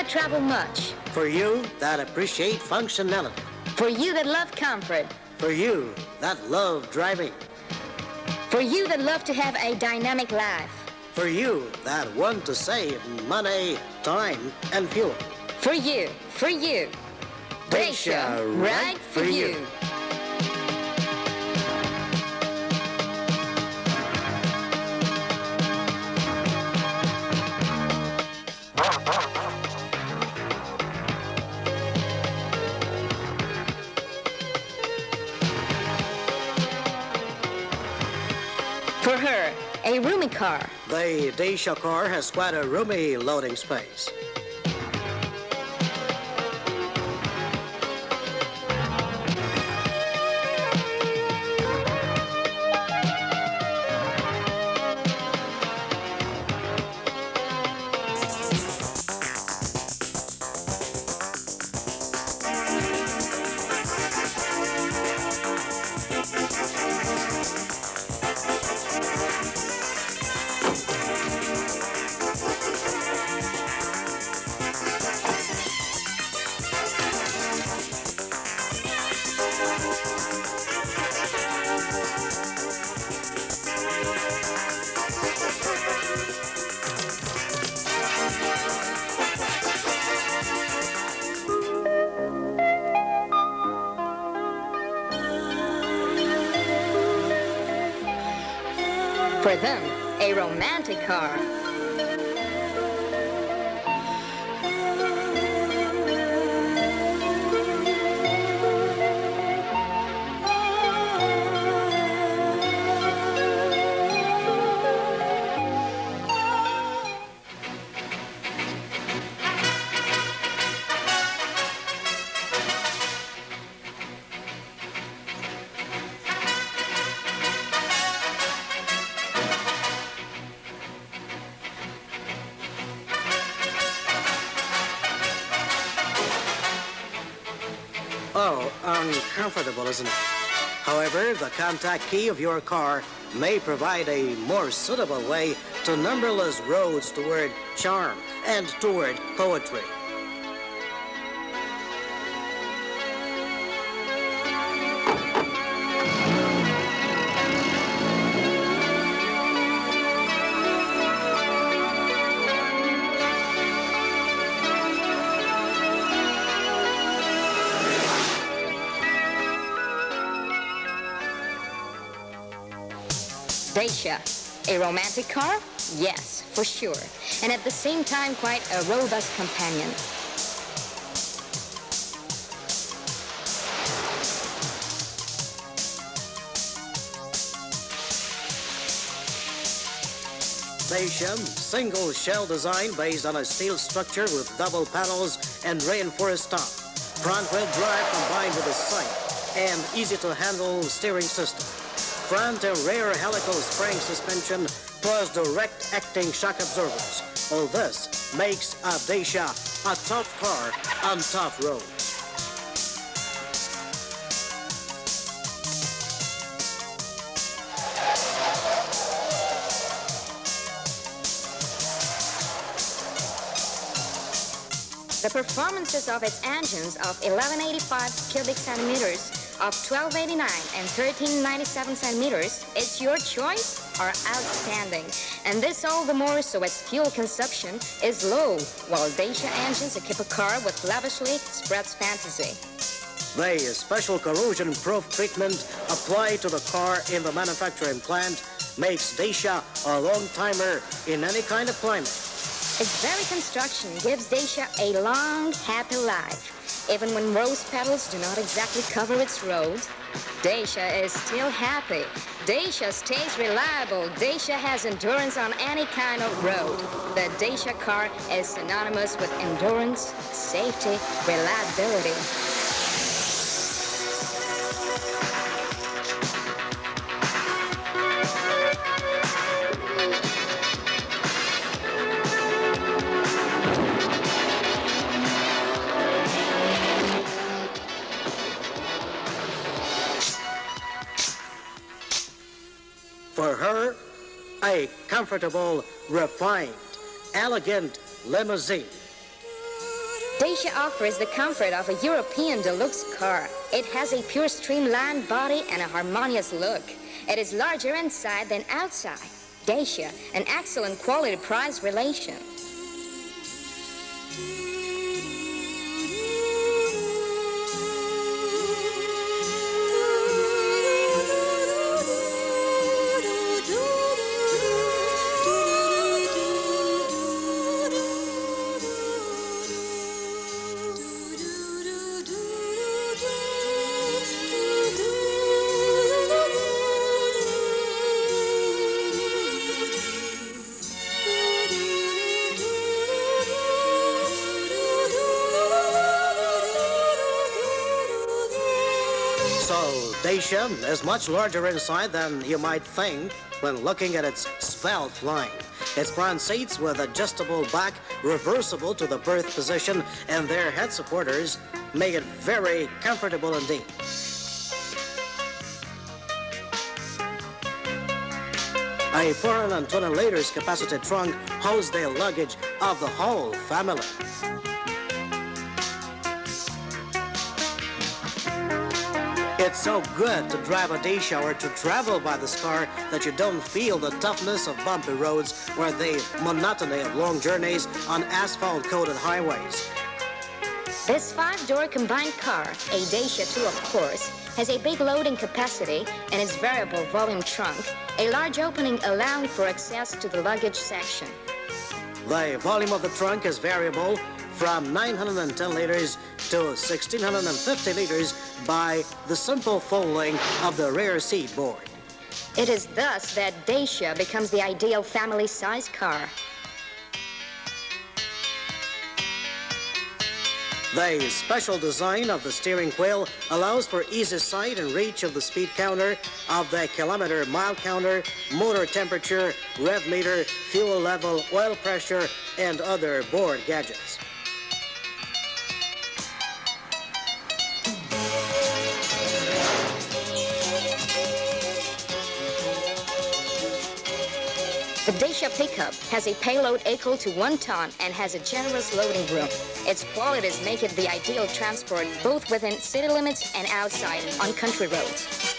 that travel much. For you that appreciate functionality. For you that love comfort. For you that love driving. For you that love to have a dynamic life. For you that want to save money, time, and fuel. For you. Dacia, right for you. For her, a roomy car. The Dacia car has quite a roomy loading space. For them, a romantic car. Oh, uncomfortable, isn't it? However, the contact key of your car may provide a more suitable way to numberless roads toward charm and toward poetry. Dacia, a romantic car? Yes, for sure. And at the same time, quite a robust companion. Dacia, single shell design based on a steel structure with double panels and reinforced top. Front-wheel drive combined with a sight and easy-to-handle steering system. Front and rear helical spring suspension plus direct acting shock absorbers. All this makes a Dacia a tough car on tough roads. The performances of its engines of 1185 cubic centimeters, of 1289 and 1397 centimeters, it's your choice, are outstanding. And this all the more so as fuel consumption is low, while Dacia engines equip a car with lavishly spreads fantasy. The special corrosion-proof treatment applied to the car in the manufacturing plant makes Dacia a long-timer in any kind of climate. Its very construction gives Dacia a long, happy life. Even when rose petals do not exactly cover its road, Dacia is still happy. Dacia stays reliable. Dacia has endurance on any kind of road. The Dacia car is synonymous with endurance, safety, reliability. For her, a comfortable, refined, elegant limousine. Dacia offers the comfort of a European deluxe car. It has a pure streamlined body and a harmonious look. It is larger inside than outside. Dacia, an excellent quality-price relation. So, Dacia is much larger inside than you might think when looking at its svelte line. Its front seats with adjustable back, reversible to the berth position, and their head supporters make it very comfortable indeed. A 420 liters capacity trunk holds the luggage of the whole family. It's so good to drive a Dacia or to travel by this car that you don't feel the toughness of bumpy roads or the monotony of long journeys on asphalt-coated highways. This 5-door combined car, a Dacia 2 of course, has a big loading capacity in its variable volume trunk, a large opening allowing for access to the luggage section. The volume of the trunk is variable from 910 liters to 1,650 liters by the simple folding of the rear seat board. It is thus that Dacia becomes the ideal family-size car. The special design of the steering wheel allows for easy sight and reach of the speed counter, of the kilometer mile counter, motor temperature, rev meter, fuel level, oil pressure, and other board gadgets. The Dacia pickup has a payload equal to 1 ton and has a generous loading room. Its qualities make it the ideal transport both within city limits and outside on country roads.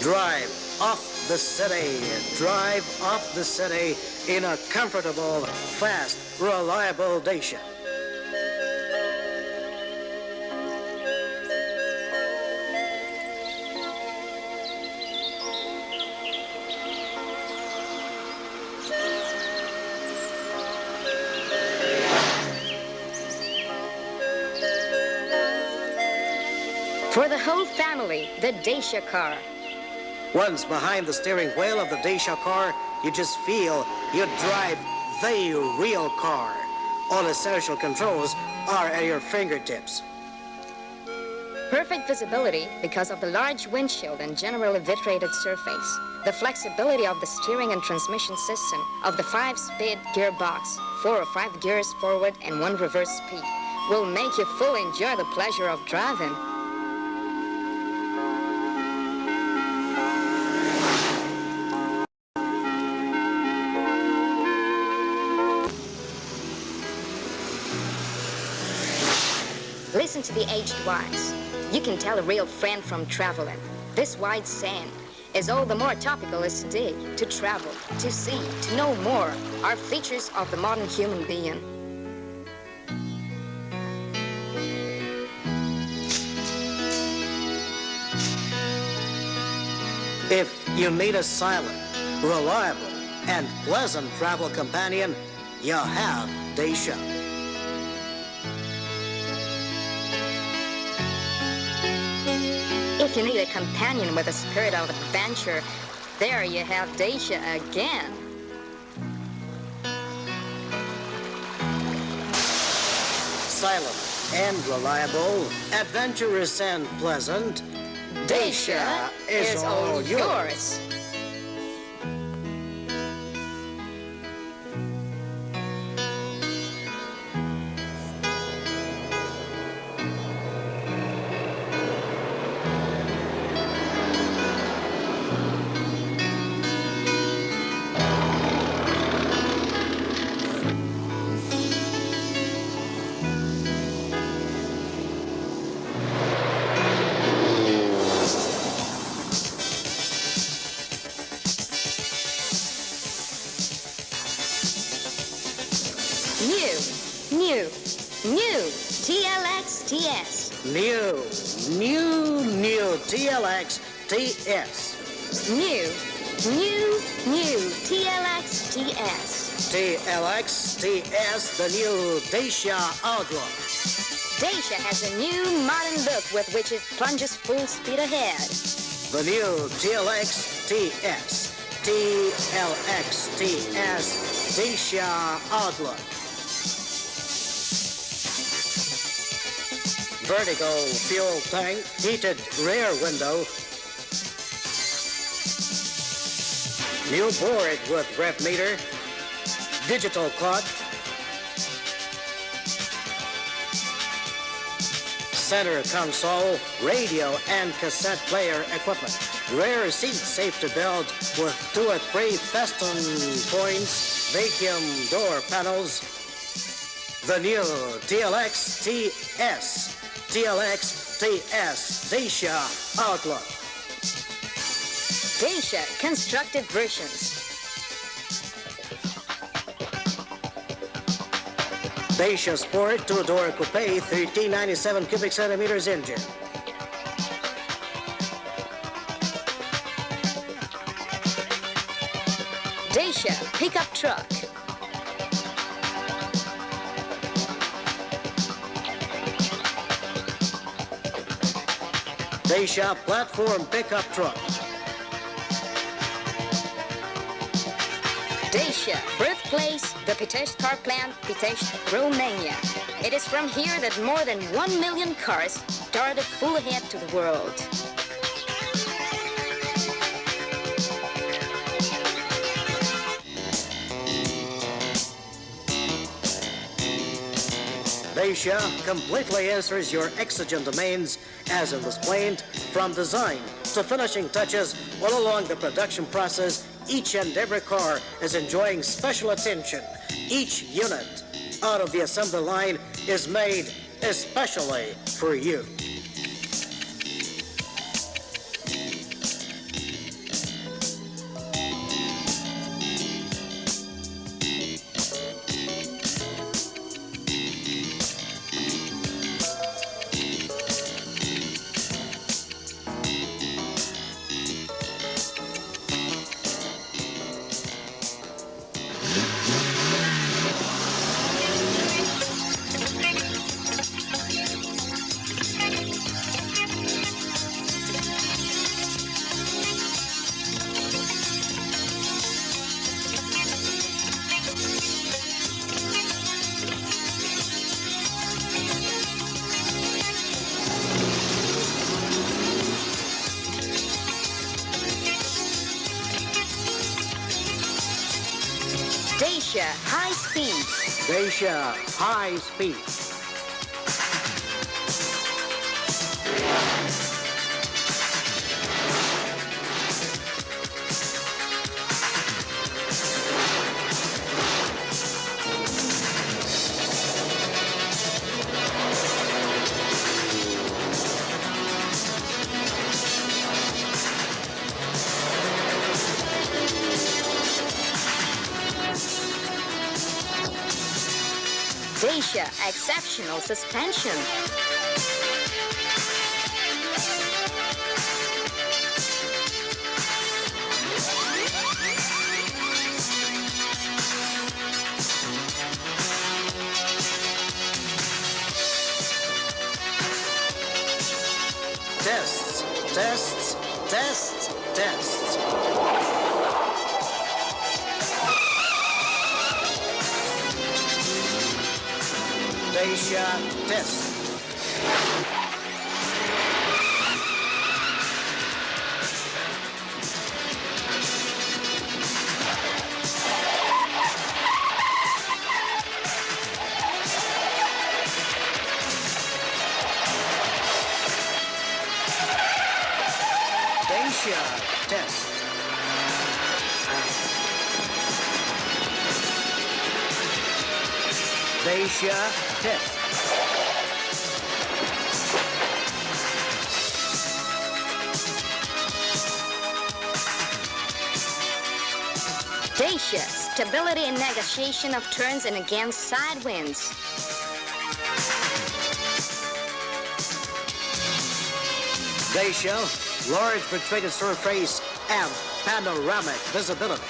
Drive off the city. Drive off the city in a comfortable, fast, reliable Dacia. For the whole family, the Dacia car. Once behind the steering wheel of the Dacia car, you just feel you drive the real car. All essential controls are at your fingertips. Perfect visibility because of the large windshield and generally vitrated surface. The flexibility of the steering and transmission system of the 5-speed gearbox, 4 or 5 gears forward and 1 reverse speed, will make you fully enjoy the pleasure of driving. Listen to the aged wives. You can tell a real friend from traveling. This wide saying is all the more topical as today. To travel, to see, to know more are features of the modern human being. If you need a silent, reliable, and pleasant travel companion, you have Dacia. If you need a companion with a spirit of adventure, there you have Dacia again. Silent and reliable, adventurous and pleasant, Dacia is all yours. New TLX TS. New TLX TS. TLX TS, the new Dacia Outlook. Dacia has a new modern look with which it plunges full speed ahead. The new TLX TS. TLX TS Dacia Outlook. Vertical fuel tank, heated rear window. New board with rev meter, digital clock, center console, radio and cassette player equipment. Rear seat safety belt with 2 or 3 fasten points, vacuum door panels. The new TLX TS. TLX TS Dacia Outlook. Dacia constructed versions. Dacia Sport 2-door coupe, 1397 cubic centimeters engine. Dacia pickup truck. Dacia platform pickup truck. Dacia, birthplace, the Pitești car plant, Pitești, Romania. It is from here that more than 1 million cars started full ahead to the world. Dacia completely answers your exigent demands as in this plant, from design to finishing touches all along the production process. Each and every car is enjoying special attention. Each unit out of the assembly line is made especially for you. Dacia high speed. Dacia high speed. Dacia exceptional suspension. Tests, tests, tests, tests. Dacia test. Dacia test. Dacia test. Dacia stability in negotiation of turns and against side winds. Dacia, large protruded surface and panoramic visibility.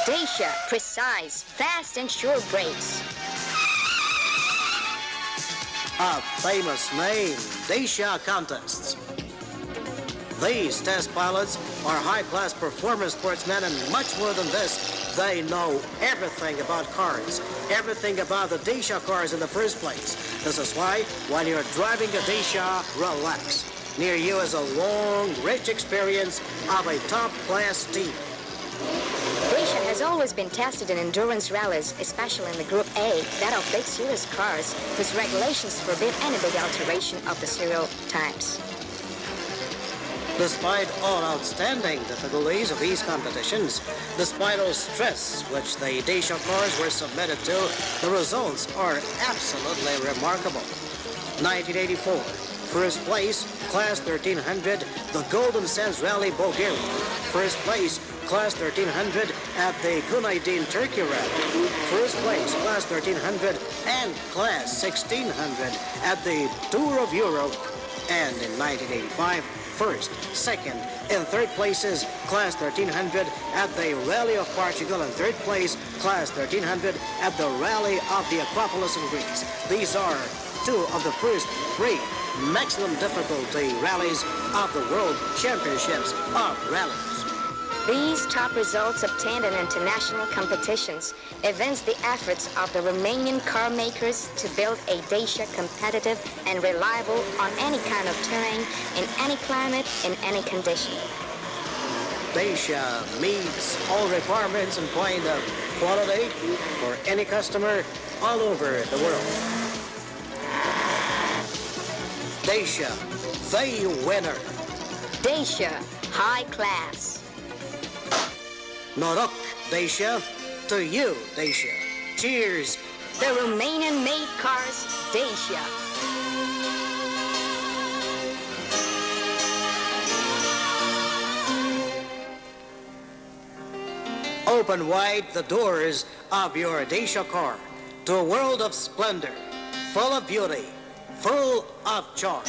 Dacia, precise, fast and sure brakes. A famous name, Dacia contests. These test pilots are high-class performance sportsmen, and much more than this, they know everything about cars, everything about the Dacia cars in the first place. This is why, when you're driving a Dacia, relax. Near you is a long, rich experience of a top-class team. Dacia has always been tested in endurance rallies, especially in the Group A, that of big series cars, whose regulations forbid any big alteration of the serial types. Despite all outstanding difficulties of these competitions, despite all stress which the Dacia cars were submitted to, the results are absolutely remarkable. 1984, first place, Class 1300, the Golden Sands Rally, Bulgaria. First place, Class 1300 at the Gunaydin, Turkey Rally. First place, Class 1300 and Class 1600 at the Tour of Europe. And in 1985, first, second, and third places, Class 1300 at the Rally of Portugal, and third place, Class 1300 at the Rally of the Acropolis in Greece. These are two of the first three maximum difficulty rallies of the World Championships of Rallies. These top results obtained in international competitions evince the efforts of the Romanian car makers to build a Dacia competitive and reliable on any kind of terrain, in any climate, in any condition. Dacia meets all requirements in point of quality for any customer all over the world. Dacia, the winner. Dacia, high class. Norok, Dacia. To you, Dacia. Cheers. The Romanian-made cars, Dacia. Open wide the doors of your Dacia car to a world of splendor, full of beauty, full of charm.